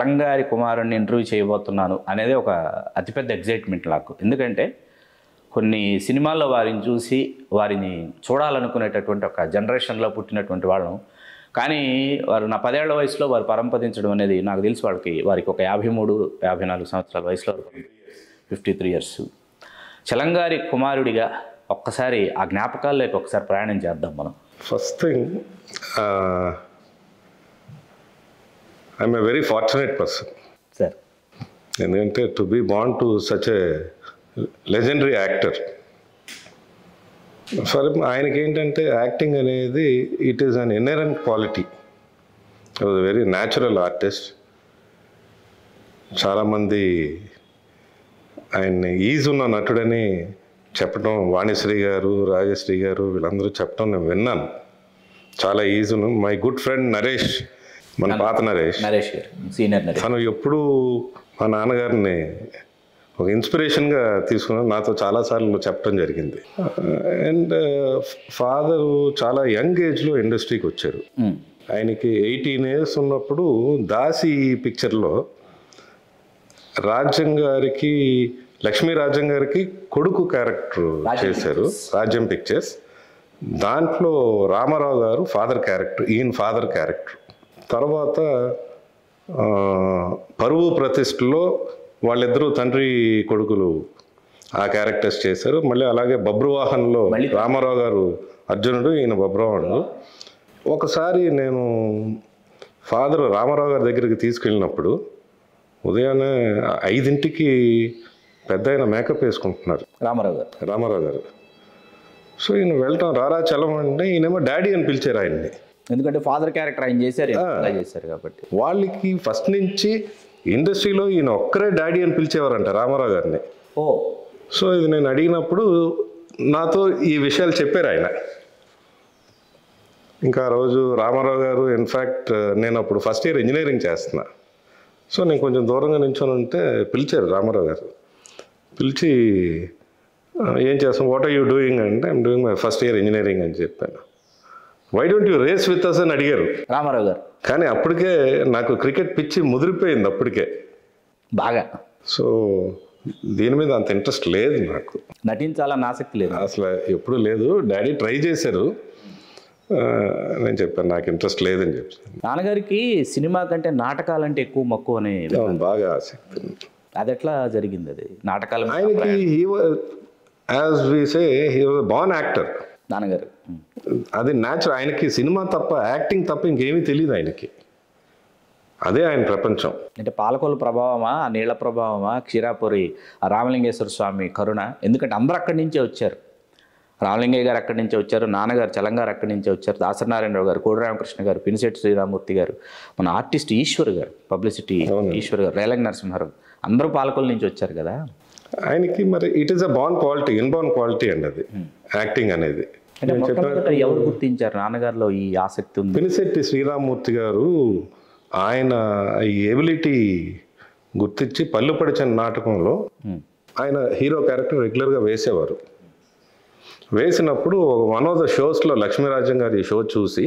రంగారి కుమారుణ్ణి ఇంటర్వ్యూ చేయబోతున్నాను అనేది ఒక అతిపెద్ద ఎగ్జైట్మెంట్ నాకు. ఎందుకంటే కొన్ని సినిమాల్లో వారిని చూసి వారిని చూడాలనుకునేటటువంటి ఒక జనరేషన్లో పుట్టినటువంటి వాళ్ళం. కానీ వారు నా 10 ఏళ్ల వయసులో వారు పరంపదించడం అనేది నాకు తెలిసి వారికి ఒక 53-54 సంవత్సరాల వయసులో 53 ఇయర్స్. చలంగారి కుమారుడిగా ఒక్కసారి ఆ జ్ఞాపకాల్లోకి ఒకసారి ప్రయాణం చేద్దాం మనం. First thing I'm a very fortunate person sir. ఎందుకంటే to be born to such a legendary actor. For ఆయనకి ఏంటంటే యాక్టింగ్ అనేది it is an inherent quality. Was very natural artist. చాలామంది ఆయన్ని ఈజ్ ఉన్న నటుడని చెప్పడం, వాణిశ్రీ గారు, రాజశ్రీ గారు వీళ్ళందరూ చెప్పడం నేను విన్నాను. చాలా ఈజ్ ఉన్న మై గుడ్ ఫ్రెండ్ నరేష్, మన పాత నరేష్ గారు, సీనియర్ నరేష్, తను ఎప్పుడూ మా నాన్నగారిని ఒక ఇన్స్పిరేషన్గా తీసుకున్నాను. నాతో చాలాసార్లు చెప్పడం జరిగింది. అండ్ ఫాదరు చాలా యంగ్ ఏజ్లో ఇండస్ట్రీకి వచ్చారు. ఆయనకి 18 years ఉన్నప్పుడు దాసి పిక్చర్లో రాజ్యం గారికి, లక్ష్మీ రాజ్యం గారికి కొడుకు క్యారెక్టర్ చేశారు, రాజ్యం పిక్చర్స్. దాంట్లో రామారావు గారు ఫాదర్ క్యారెక్టర్, ఈయన ఫాదర్ క్యారెక్టర్. తర్వాత పరువు ప్రతిష్టలో వాళ్ళిద్దరూ తండ్రి కొడుకులు ఆ క్యారెక్టర్స్ చేశారు. మళ్ళీ అలాగే బబ్రువాహన్లో రామారావు గారు అర్జునుడు, ఈయన బబ్రువాహనుడు. ఒకసారి నేను ఫాదర్ రామారావు గారి దగ్గరికి తీసుకెళ్ళినప్పుడు ఉదయాన్నే 5 పెద్ద ఆయన మేకప్ వేసుకుంటున్నారు రామారావు గారు. సో ఈయన వెళ్ళటం రారా చలమంటే ఈయనేమో డాడీ అని పిలిచారు ఆయన్ని. ఎందుకంటే ఫాదర్ క్యారెక్టర్ ఆయన చేశారు కాబట్టి. వాళ్ళకి ఫస్ట్ నుంచి ఇండస్ట్రీలో ఈయన ఒక్కరే డాడీ అని పిలిచేవారంట రామారావు గారిని. సో ఇది నేను అడిగినప్పుడు నాతో ఈ విషయాలు చెప్పారు ఆయన. ఇంకా ఆ రోజు రామారావు గారు, ఇన్ఫ్యాక్ట్ నేను అప్పుడు ఫస్ట్ ఇయర్ ఇంజనీరింగ్ చేస్తున్నా. సో నేను కొంచెం దూరంగా నించొని ఉంటే పిలిచారు రామారావు గారు. పిలిచి ఏం చేస్తాం, వాట్ ఆర్ యూ డూయింగ్ అంటే I'm doing my first year engineering అని చెప్పాను. Why don't you race with us అని అడిగారు రామారావు గారు. కానీ అప్పటికే నాకు క్రికెట్ పిచ్చి ముదిరిపోయింది అప్పటికే బాగా. సో దీని మీద అంత ఇంట్రెస్ట్ లేదు నాకు. నటించాలని ఆసక్తి లేదు అసలు, ఎప్పుడు లేదు. డాడీ ట్రై చేశారు, నేను చెప్పాను నాకు ఇంట్రెస్ట్ లేదని చెప్పాను. నాన్నగారికి సినిమా కంటే నాటకాలంటే ఎక్కువ మక్కువ అని బాగా ఆసక్తి. అది ఎట్లా జరిగింది? అది నాటకాలు ఆయనకి as we say he was a born actor నాన్నగారు. అది న్యాచురల్. ఆయనకి సినిమా తప్ప, యాక్టింగ్ తప్ప ఇంకేమీ తెలియదు ఆయనకి. అదే ఆయన ప్రపంచం. అంటే పాలకొల్లు ప్రభావమా, నీళ్ల ప్రభావమా, క్షీరాపురి రామలింగేశ్వర స్వామి కరుణ? ఎందుకంటే అందరూ అక్కడి నుంచే వచ్చారు. రామలింగయ్య గారు అక్కడి నుంచే వచ్చారు, నాన్నగారు చలంగారు అక్కడి నుంచే వచ్చారు, దాసనారాయణరావు గారు, కోడి రామకృష్ణ గారు, పినిశెట్టి శ్రీరామూర్తి గారు, మన ఆర్టిస్ట్ ఈశ్వర్ గారు, పబ్లిసిటీ ఈశ్వర్ గారు, రేలంగి నరసింహారావు, అందరూ పాలకొల్లు నుంచి వచ్చారు కదా. ఆయనకి మరి it is a born quality, inborn quality అండి అది, యాక్టింగ్ అనేది. ఎవరు గుర్తించారు నాన్నగారిలో ఈ ఆసక్తి ఉంది? పినిశెట్టి శ్రీరామూర్తి గారు ఆయన ఈ ఎబిలిటీ గుర్తించి పళ్ళు పడిచిన నాటకంలో ఆయన హీరో క్యారెక్టర్ రెగ్యులర్గా వేసేవారు. వేసినప్పుడు వన్ ఆఫ్ ద షోస్లో లక్ష్మీరాజ్యం గారి షో చూసి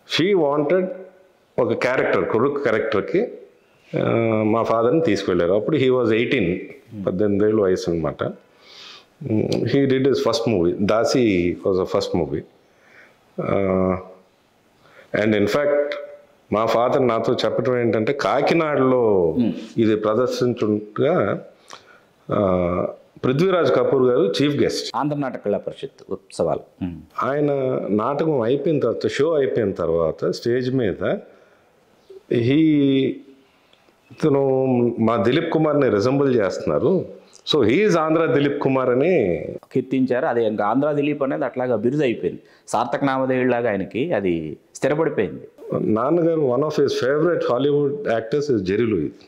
షీ వాంటెడ్ ఒక క్యారెక్టర్, కొడుకు క్యారెక్టర్కి మా ఫాదర్ని తీసుకెళ్ళారు. అప్పుడు హీ వాజ్ 18 ఏళ్ళ వయసు అనమాట. He did his first movie, Dasi was a first movie. And in fact మా ఫాదర్ నాతో చెప్పడం ఏంటంటే కాకినాడలో ఇది ప్రదర్శించుగా పృథ్వీరాజ్ కపూర్ గారు చీఫ్ గెస్ట్, ఆంధ్ర నాటక కళా పరిషత్ ఉత్సవాలు. ఆయన నాటకం అయిపోయిన తర్వాత, షో అయిపోయిన తర్వాత స్టేజ్ మీద ఇతను మా దిలీప్ కుమార్ని రిజంబుల్ చేస్తున్నారు, సో హీఈస్ ఆంధ్ర దిలీప్ కుమార్ అని కీర్తించారు. అదే ఇంకా ఆంధ్ర దిలీప్ అనేది అట్లాగా బిరుదు అయిపోయింది, సార్థక్ నామధేయుడిలాగా ఆయనకి అది స్థిరపడిపోయింది. నాన్నగారు one of his favourite Hollywood actors is Jerry Lewis.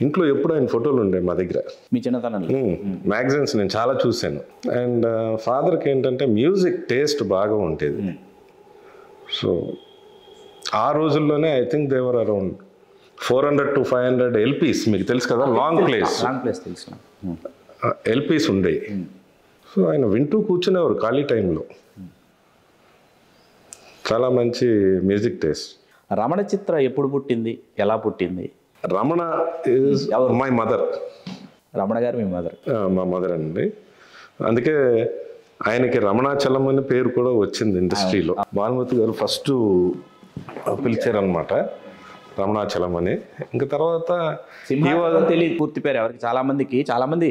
ఇంట్లో ఎప్పుడు ఆయన ఫోటోలు ఉండే మా దగ్గర, మీ చిన్నతనంలో. మ్యాగజైన్స్ నేను చాలా చూశాను. అండ్ ఫాదర్కి ఏంటంటే మ్యూజిక్ టేస్ట్ బాగా ఉండేది. సో ఆ రోజుల్లోనే I think there were around 400 to 500 LPs, మీకు తెలుసు కదా, లాంగ్ ప్లేస్ తెలుసు, LPs ఉండేవి. సో ఆయన వింటూ కూర్చునేవారు ఖాళీ టైంలో. చాలా మంచి మ్యూజిక్ టేస్ట్. రమణ చిత్ర ఎప్పుడు పుట్టింది, ఎలా పుట్టింది? Ramana is my mother. Ramana గారు మీ మదర్? మా మదర్ అండి. అందుకే ఆయనకి రమణాచలం అనే పేరు కూడా వచ్చింది ఇండస్ట్రీలో. భానుమతి గారు ఫస్ట్ పిలిచారనమాట రమణాచలం అని. ఇంకా తర్వాత సింహాచలం తెలియదు పూర్తి పేరు ఎవరికి, చాలామంది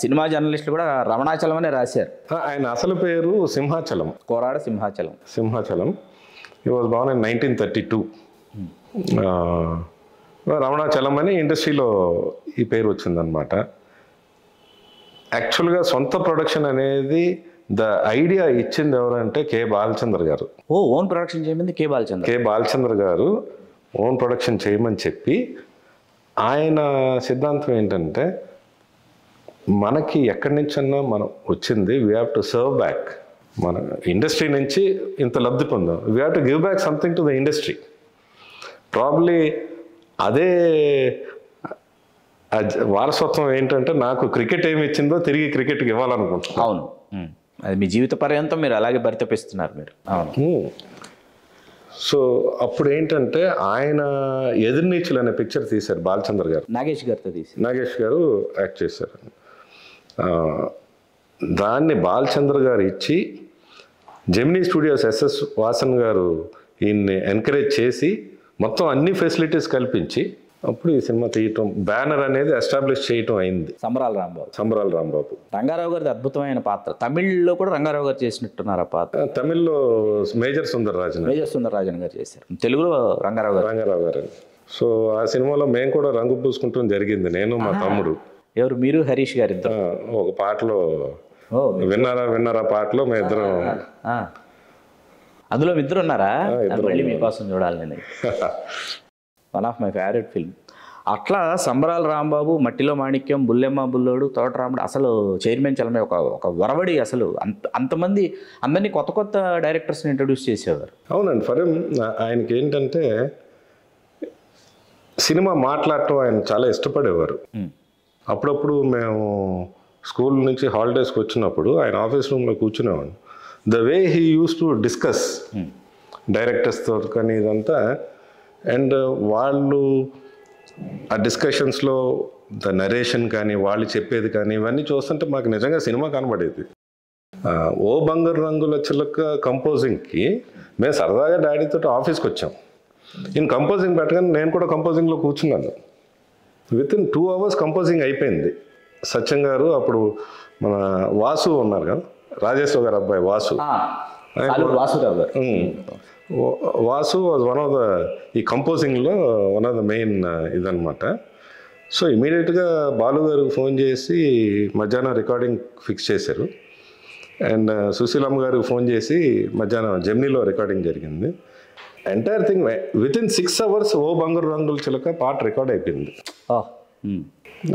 సినిమా జర్నలిస్టులు కూడా రమణాచలం అనే రాశారు. ఆయన అసలు పేరు Simhachalam, Korada Simhachalam. He was Born in 1932. Ramanachalam అని ఇండస్ట్రీలో ఈ పేరు వచ్చిందనమాట. యాక్చువల్గా సొంత ప్రొడక్షన్ అనేది ద ఐడియా ఇచ్చింది ఎవరంటే కె బాలచంద్ర గారు. ఓన్ ప్రొడక్షన్ చేయమంది కె బాలచంద్ర గారు ఓన్ ప్రొడక్షన్ చేయమని చెప్పి, ఆయన సిద్ధాంతం ఏంటంటే మనకి ఎక్కడి నుంచన్నా మనం వచ్చింది we have to serve back. మన ఇండస్ట్రీ నుంచి ఇంత లబ్ధి పొందాం, we have to give back something to the industry. Probably అదే వారసత్వం ఏంటంటే నాకు క్రికెట్ ఏమి ఇచ్చిందో తిరిగి క్రికెట్కి ఇవ్వాలనుకుంటున్నాను. అవును, అది మీ జీవిత పర్యంతం మీరు అలాగే భరితపిస్తున్నారు మీరు. అవును. సో అప్పుడు ఏంటంటే ఆయన ఎదుర్నీచులు అనే పిక్చర్ తీశారు బాలచంద్ర గారు, నాగేష్ గారు యాక్ట్ చేశారు. దాన్ని బాలచంద్ర గారు ఇచ్చి జెమినీ స్టూడియోస్ ఎస్ఎస్ వాసన్ గారు ఈయన్ని ఎంకరేజ్ చేసి మొత్తం అన్ని ఫెసిలిటీస్ కల్పించి అప్పుడు ఈ సినిమా తీయటం, బ్యానర్ అనేది ఎస్టాబ్లిష్ చేయటం అయింది. సంబరాల రాంబాబు రంగారావు గారి అద్భుతమైన పాత్ర. తమిళ్లో కూడా రంగారావు గారు చేసినట్టున్నారు ఆ పాత్ర. తమిళ్లో మేజర్ సుందరరాజన్ గారు చేశారు, తెలుగులో రంగారావు గారు. సో ఆ సినిమాలో మేము కూడా రంగు పూసుకుంటాం జరిగింది, నేను మా తమ్ముడు. ఎవరు? మీరు హరీష్ గారు ఇద్దరు ఒక పాటలో విన్నారా పాటలో మేము ఇద్దరం. అందులో ఇద్దరు ఉన్నారా? మళ్ళీ మీకోసం చూడాలి నేను. One of my favourite film. అట్లా సంబరాల రాంబాబు, మట్టిలో మాణిక్యం, బుల్లెమ్మ బుల్లోడు, తోటరాముడు, అసలు చైర్మన్ చలమే ఒక వరవడి. అసలు అంతమంది అందరినీ కొత్త డైరెక్టర్స్ని ఇంట్రడ్యూస్ చేసేవారు. అవునండి. ఫర్ ఆయనకి ఏంటంటే సినిమా మాట్లాడటం ఆయన చాలా ఇష్టపడేవారు. అప్పుడప్పుడు మేము స్కూల్ నుంచి హాలిడేస్కి వచ్చినప్పుడు ఆయన ఆఫీస్ రూమ్లో కూర్చునేవాడు. The way he used to discuss డైరెక్టర్స్తో కానీ ఇదంతా, అండ్ వాళ్ళు ఆ డిస్కషన్స్లో ద నరేషన్ కానీ వాళ్ళు చెప్పేది కానీ ఇవన్నీ చూస్తుంటే మాకు నిజంగా సినిమా కనబడేది. ఓ బంగారు రంగుల చిలక కంపోజింగ్కి మేము సరదాగా డాడీతో ఆఫీస్కి వచ్చాం. ఈయన కంపోజింగ్ పెట్టగానే నేను కూడా కంపోజింగ్లో కూర్చున్నాను. వితిన్ 2 hours కంపోజింగ్ అయిపోయింది. సత్యం గారు, అప్పుడు మన వాసు ఉన్నారు కదా, రాజేశ్వర గారు అబ్బాయి Vasu was one of the ఈ కంపోజింగ్లో వన్ ఆఫ్ ద మెయిన్ ఇదనమాట. సో ఇమీడియట్గా బాలు గారికి ఫోన్ చేసి మధ్యాహ్నం రికార్డింగ్ ఫిక్స్ చేశారు. అండ్ సుశీలమ్మ గారికి ఫోన్ చేసి మధ్యాహ్నం జెమినీలో రికార్డింగ్ జరిగింది. ఎంటైర్ థింగ్ వితిన్ 6 hours ఓ బంగారు రంగుల చిలక పాట రికార్డ్ అయిపోయింది.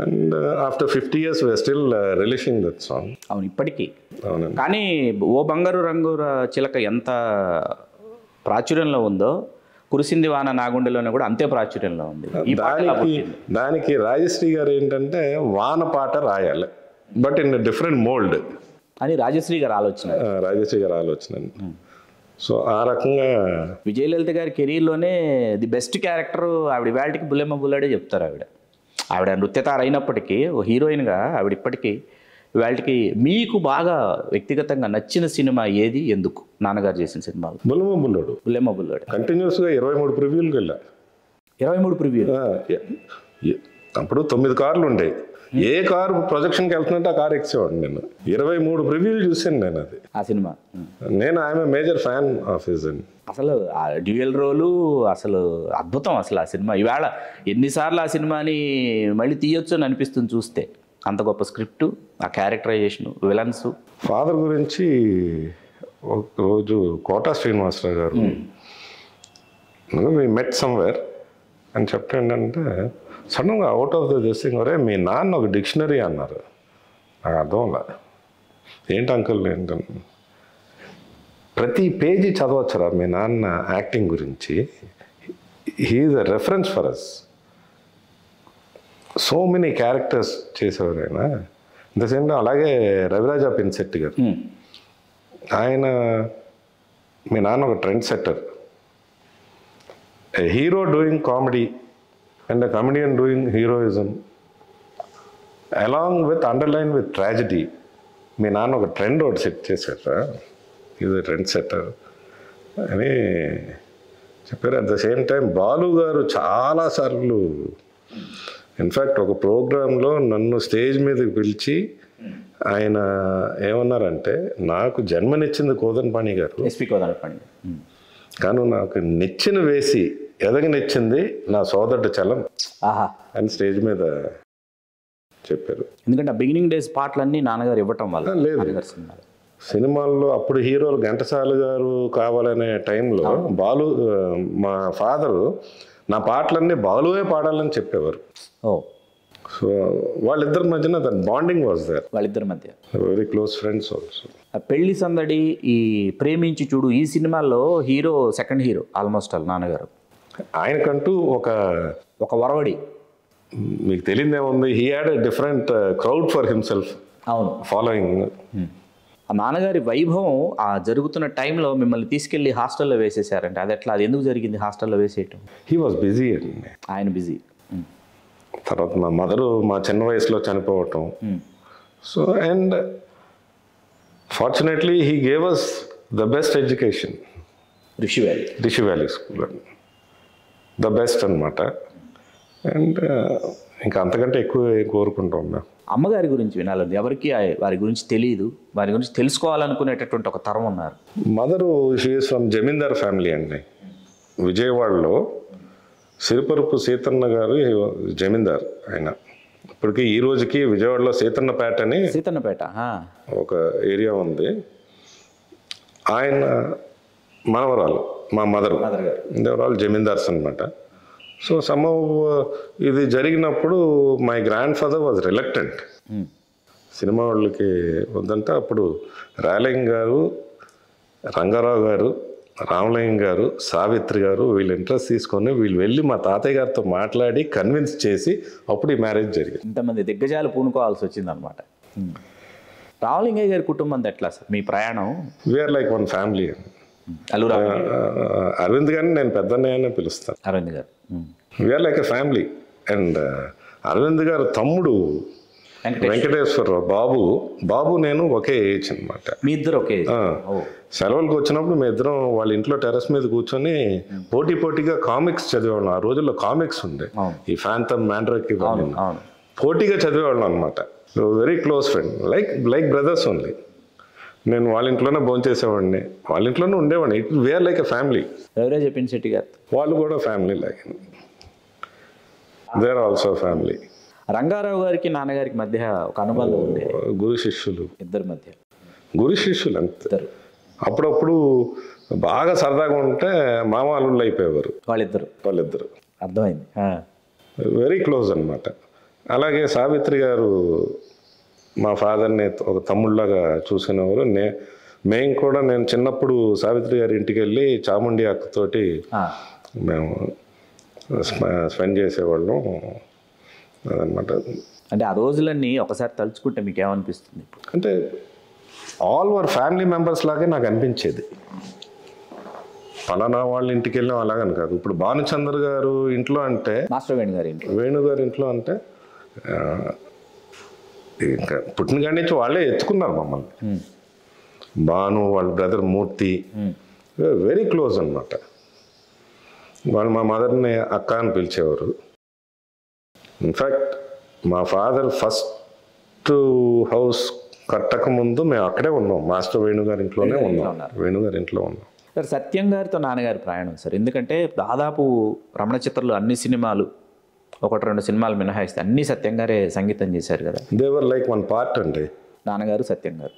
And after 50 years we are still releasing that song. అవును, ఇప్పటికీ. అవునండి. కానీ ఓ బంగారు రంగుల చిలక ఎంత ప్రాచుర్యంలో ఉందో కురిసింది వాన నాగుండెలోనే కూడా అంతే ప్రాచుర్యంలో ఉంది. దానికి రాజశ్రీ గారు ఏంటంటే వాన పాట రాయాలి, బట్ ఇన్ డిఫరెంట్ మోల్డ్ అని రాజశ్రీ గారు ఆలోచన. సో ఆ రకంగా విజయలలిత గారి కెరీర్లోనే ది బెస్ట్ క్యారెక్టర్ ఆవిడ వేళకి బుల్లెమ్మ బుల్లాడే చెప్తారు. ఆవిడ నృత్యతార అయినప్పటికీ ఓ హీరోయిన్గా ఆవిడ ఇప్పటికీ వేళకి మీకు బాగా వ్యక్తిగతంగా నచ్చిన సినిమా ఏది, ఎందుకు? నాన్నగారు చేసిన సినిమాలు. బుల్లెమ్మ బుల్లాడు కంటిన్యూస్గా 23 ప్రివ్యూలకు వెళ్ళా. 23 ప్రివ్యూ. అప్పుడు 9 కార్లు ఉండేవి. ఏ కారు ప్రొజెక్షన్కి వెళ్తున్నట్టు ఆ కారు ఎక్సేవాడు. నేను 23 ప్రివ్యూలు చూసాను నేను అది ఆ సినిమా. నేను I'm a major fan of his. అసలు ఆ డ్యూయల్ రోలు అసలు అద్భుతం. అసలు ఆ సినిమా ఈవేళ ఎన్నిసార్లు ఆ సినిమాని మళ్ళీ తీయొచ్చు అని అనిపిస్తుంది చూస్తే. అంత గొప్ప స్క్రిప్టు, ఆ క్యారెక్టరైజేషను, విలన్స్. ఫాదర్ గురించి ఒకరోజు కోటా శ్రీనివాసరావు గారు వి మెట్ సమ్వేర్ అని చెప్తే ఏంటంటే సడన్గా అవుట్ ఆఫ్ ద దిసింగ్, ఒరే మీ నాన్న ఒక డిక్షనరీ అన్నారు. నాకు అర్థం లేదు. ఏంటి అంకుల్ ఏంటంటే, ప్రతి పేజీ చదవచ్చురా మీ నాన్న యాక్టింగ్ గురించి, he is a reference for us. So many characters చేసేవారు ఆయన. ఇంత సేమ్ అలాగే రవిరాజా పిన్సెట్టి గారు, ఆయన మీ నాన్న ఒక trend setter. a hero doing comedy and a comedian doing heroism, along with underline with tragedy. మీ నాన్న ఒక ట్రెండ్ ఒకటి సెట్ చేశారా, ఇది ట్రెండ్ సెట్టర్ అని చెప్పారు. At the same time Balu గారు చాలాసార్లు ఇన్ఫ్యాక్ట్ ఒక ప్రోగ్రాంలో నన్ను స్టేజ్ మీదకి పిలిచి ఆయన ఏమన్నారంటే, నాకు జన్మనిచ్చింది కోదండపాణి గారు, ఎస్పి కోదండపాణి, కానీ నాకు నెచ్చిన వేసి ఎదగనిచ్చింది నా సోదరుడు చలం అని స్టేజ్ మీద చెప్పారు. ఎందుకంటే ఆ బిగినింగ్ డేస్ పాటలన్నీ నాన్నగారు ఇవ్వటం వల్ల. లేదు, సినిమాల్లో అప్పుడు హీరోలు ఘంటసాల గారు కావాలనే టైంలో బాలు, మా ఫాదరు నా పాటలన్నీ బాలువే పాడాలని చెప్పేవారు. సో వాళ్ళిద్దరి మధ్యన దట్ బాండింగ్ వాజ్ దేర్, వాళ్ళిద్దరి మధ్య వెరీ క్లోజ్ ఫ్రెండ్స్ ఆల్సో. పెళ్లి సందడి, ఈ ప్రేమించి చూడు, ఈ సినిమాల్లో hero second hero almost all నాన్నగారు. ఆయనకంటూ ఒక వరవడి, మీకు తెలియదేముంది, he had a different crowd for himself. అవును, ఫాలోయింగ్. ఆ నాన్నగారి వైభవం ఆ జరుగుతున్న టైంలో మిమ్మల్ని తీసుకెళ్లి హాస్టల్లో వేసేసారంటే అది ఎట్లా, అది ఎందుకు జరిగింది హాస్టల్లో వేసేయటం? హీ వాజ్ బిజీ అండి, ఆయన బిజీ. తర్వాత మా మదరు మా చిన్న వయసులో చనిపోవటం. So and fortunately he gave us the best education. Rishi Valley School అండి, ద బెస్ట్ అనమాట. అండ్ ఇంకా అంతకంటే ఎక్కువ కోరుకుంటాం మేము. అమ్మగారి గురించి వినాలండి, ఎవరికి వారి గురించి తెలియదు, వారి గురించి తెలుసుకోవాలనుకునేటటువంటి ఒక తరం ఉన్నారు. Mother she is from zamindar family అండి. విజయవాడలో సిరిపరుపు సీతన్న గారు జమీందార్ ఆయన. ఇప్పటికీ ఈ రోజుకి విజయవాడలో సీతన్నపేట అని ఒక ఏరియా ఉంది. ఆయన మనవరాలు మా మదరు, దేవరాలు జమీందార్స్ అనమాట. సో సమ్ ఇది జరిగినప్పుడు my grand father was reluctant, cinema వాళ్ళకి వద్దంటే అప్పుడు రాయలింగ గారు, రంగారావు గారు, రామలింగం గారు, సావిత్రి గారు వీళ్ళు ఇంట్రెస్ట్ తీసుకొని వీళ్ళు వెళ్ళి మా తాతయ్య గారితో మాట్లాడి కన్విన్స్ చేసి అప్పుడు ఈ మ్యారేజ్ జరిగింది. ఇంతమంది దిగ్గజాలు పూనుకోవాల్సి వచ్చిందనమాట. రామలింగయ్య గారి కుటుంబం ఎట్లా సార్ మీ ప్రయాణం? We are like one family. Aravind గారిని నేను పెద్దన్నయ్యనే పిలుస్తాను. అరవింద్ గారు we are like a family. And Aravind గారు తమ్ముడు వెంకటేశ్వరరావు, బాబు నేను ఒకే ఏజ్ అనమాట. మీ ఇద్దరు ఒకే? సెలవులకు వచ్చినప్పుడు మీ ఇద్దరం వాళ్ళ ఇంట్లో టెర్రస్ మీద కూర్చొని పోటీగా కామిక్స్ చదివేవాళ్ళం. ఆ రోజుల్లో కామిక్స్ ఉండే, ఈ ఫ్యాంటమ్, మ్యాండ్రక్ పోటీగా చదివేవాళ్ళం అనమాట. Very close friend, like brothers only. నేను వాళ్ళ ఇంట్లోనే భోంచేసేవాడిని, వాళ్ళ ఇంట్లోనే ఉండేవాడిని. We are like a family. ఎవరే చెప్పింది శెట్టి గారు? వాళ్ళు కూడా family like, they are also family. Rangarao గారికి నాన్నగారికి మధ్య ఒక అనుబంధం ఉంది, గురు శిష్యులు ఇద్దరి మధ్య. గురు శిష్యులు అంతే. అప్పుడప్పుడు బాగా సరదాగా ఉంటే మామాలు అయిపోయేవారు వాళ్ళిద్దరు. అర్థమైంది, వెరీ క్లోజ్ అనమాట. అలాగే సావిత్రి గారు మా ఫాదర్ని ఒక తమ్ముళ్ళలాగా చూసినవారు. మేము కూడా, నేను చిన్నప్పుడు సావిత్రి గారి ఇంటికి వెళ్ళి చాముండి అక్కతోటి మేము స్పెండ్ చేసేవాళ్ళం అదనమాట. అంటే ఆ రోజులన్నీ ఒకసారి తలుచుకుంటే మీకు ఏమనిపిస్తుంది? అంటే ఆల్ వర్ ఫ్యామిలీ మెంబర్స్ లాగే నాకు అనిపించేది. ఫలానా వాళ్ళ ఇంటికి వెళ్ళాం అలాగని కాదు. ఇప్పుడు భానుచంద్ర గారు ఇంట్లో అంటే, మాస్టర్ వేణు గారి ఇంట్లో అంటే ఇంకా పుట్టిన కాడి నుంచి వాళ్ళే ఎత్తుకున్నారు మమ్మల్ని. భాను వాళ్ళ బ్రదర్ మూర్తి వెరీ క్లోజ్ అనమాట. వాళ్ళు మా మదర్ని అక్క అని పిలిచేవారు. ఇన్ఫ్యాక్ట్ మా ఫాదర్ ఫస్ట్ హౌస్ కట్టక ముందు మేము అక్కడే ఉన్నాం, మాస్టర్ వేణు గారి ఇంట్లోనే ఉన్నాం. సార్ సత్యం గారితో నాన్నగారి ప్రయాణం సార్, ఎందుకంటే దాదాపు రమణ చిత్రాలు అన్ని సినిమాలు, 1-2 సినిమాలు మినహాయిస్తే అన్ని సత్యం గారే సంగీతం చేశారు కదా. దేవర్ లైక్ వన్ పార్ట్ అండి. నాన్నగారు సత్యం గారు,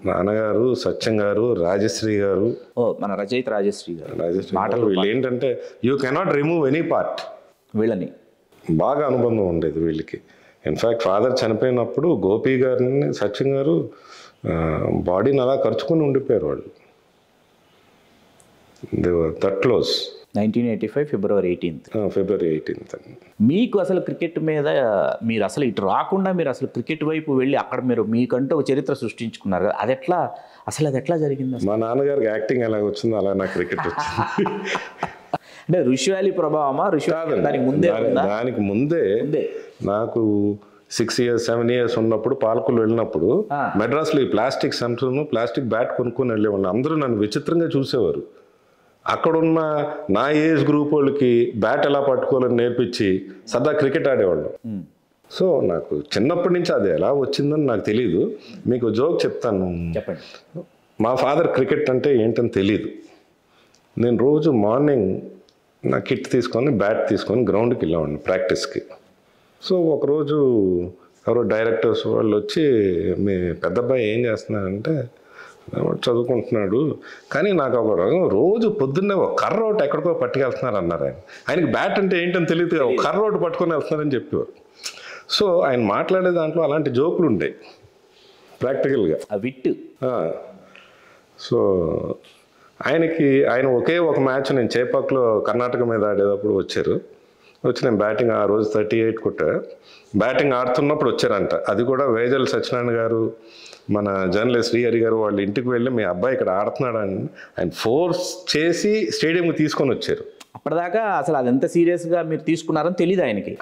నాన్నగారు సత్యం గారు, రాజశ్రీ గారు, మన రచయిత రాజశ్రీ గారు. మాటలు వీళ్ళు ఏంటంటే you cannot remove any part. వీళ్ళని బాగా అనుబంధం ఉండేది వీళ్ళకి. ఇన్ఫ్యాక్ట్ ఫాదర్ చనిపోయినప్పుడు గోపి గారిని సత్యం గారు బాడీని అలా ఖర్చుకొని ఉండిపోయారు వాళ్ళు. They were that close. 1985 February 18th. మీకు అసలు క్రికెట్ మీద మీరు అసలు ఇటు రాకుండా మీరు అసలు క్రికెట్ వైపు వెళ్ళి అక్కడ మీరు మీకంటూ ఒక చరిత్ర సృష్టించుకున్నారు కదా, అది ఎట్లా జరిగింది? మా నాన్నగారికి యాక్టింగ్ ఎలా వచ్చిందో అలా నాకు క్రికెట్ వచ్చింది. అంటే ఋషి వ్యాలీ ప్రభావమా? ఋషి దానికి ముందే దానికి ముందే నాకు 6 years 7 years ఉన్నప్పుడు పాలకులు వెళ్ళినప్పుడు మెడ్రాస్లో ఈ ప్లాస్టిక్ సెంటర్ను ప్లాస్టిక్ బ్యాట్ కొనుక్కొని వెళ్ళేవాళ్ళు. అందరూ నన్ను విచిత్రంగా చూసేవారు. అక్కడున్న నా ఏజ్ గ్రూప్ వాళ్ళకి బ్యాట్ ఎలా పట్టుకోవాలని నేర్పించి సరదా క్రికెట్ ఆడేవాళ్ళం. సో నాకు చిన్నప్పటి నుంచి అది ఎలా వచ్చిందని నాకు తెలియదు. మీకు జోక్ చెప్తాను. చెప్పండి. మా ఫాదర్ క్రికెట్ అంటే ఏంటని తెలియదు. నేను రోజు మార్నింగ్ నా కిట్ తీసుకొని బ్యాట్ తీసుకొని గ్రౌండ్కి వెళ్ళేవాడిని ప్రాక్టీస్కి. సో ఒకరోజు ఎవరో డైరెక్టర్స్ వాళ్ళు వచ్చి మీ పెద్దబ్బాయి ఏం చేస్తున్నారంటే చదువుకుంటున్నాడు, కానీ నాకు ఒక రోజు పొద్దున్నే ఒక కర్ర ఒకటి ఎక్కడికో పట్టుకెళ్తున్నారు అన్నారు. ఆయనకి బ్యాట్ అంటే ఏంటని తెలియదు, ఒక కర్ర ఒకటి పట్టుకొని వెళ్తున్నారని చెప్పేవారు. సో ఆయన మాట్లాడే దాంట్లో అలాంటి జోకులు ఉండేవి ప్రాక్టికల్గా. సో ఆయన ఒకే ఒక మ్యాచ్ నేను చేపాక్లో కర్ణాటక మీద ఆడేటప్పుడు వచ్చి నేను బ్యాటింగ్ ఆ రోజు 38 కొట్టా. బ్యాటింగ్ ఆడుతున్నప్పుడు వచ్చారంట. అది కూడా వేజల్ సత్యనారాయణ గారు, మన జర్నలిస్ట్ శ్రీహరి గారు వాళ్ళ ఇంటికి వెళ్ళి మీ అబ్బాయి ఇక్కడ ఆడుతున్నాడని ఆయన ఫోర్స్ చేసి స్టేడియంకి తీసుకొని వచ్చారు. అప్పటిదాకా అసలు అది ఎంత సీరియస్గా మీరు తీసుకున్నారని తెలియదు ఆయనకి